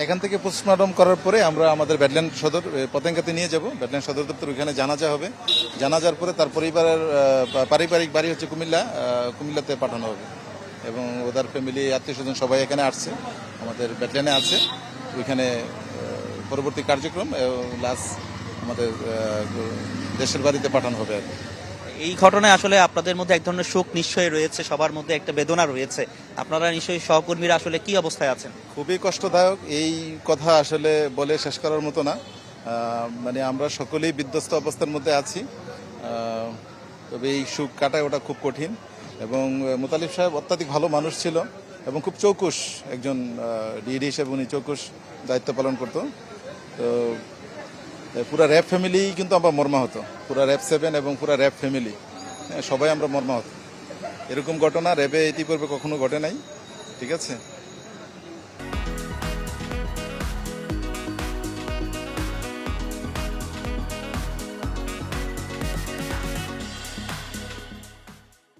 এখান থেকে পোস্টমর্টম করার পরে আমরা আমাদের ব্যাডল্যান্ড সদর পতেঙ্গাতে নিয়ে যাব। ব্যাডল্যান্ড সদর দপ্তর ওইখানে জানাজা হবে। জানাজার পরে তার পরিবারের পারিবারিক বাড়ি হচ্ছে কুমিল্লা, কুমিল্লাতে পাঠানো হবে এবং ওদের ফ্যামিলি আত্মীয় স্বজন সবাই এখানে আসছে, আমাদের ব্যাডল্যান্ডে আছে। ওইখানে পরবর্তী কার্যক্রম লাস্ট আমাদের দেশের বাড়িতে পাঠানো হবে আর কি। এই ঘটনায় আসলে আপনাদের মধ্যে এক ধরনের শোক নিশ্চয়ই রয়েছে, সবার মধ্যে একটা বেদনা রয়েছে। আপনারা নিশ্চয়ই সহকর্মীরা আসলে কি অবস্থায় আছেন? খুবই কষ্টদায়ক। এই কথা আসলে বলে শেষ করার মতো না। মানে আমরা সকলেই বিধ্বস্ত অবস্থার মধ্যে আছি। তবে এই সুখ কাটায় ওটা খুব কঠিন। এবং মোতালিব সাহেব অত্যাধিক ভালো মানুষ ছিল এবং খুব চৌকুশ একজন ডিডি হিসেবে উনি চৌকুশ দায়িত্ব পালন করতো। তো পুরা র্যাব ফ্যামিলি কিন্তু আমরা মর্মাহত, পুরা র্যাব 7 এবং পুরা র্যাব ফ্যামিলি সবাই আমরা মর্মাহত। এরকম ঘটনা র্যাবে ইতিপূর্বে কখনো ঘটে নাই, ঠিক আছে।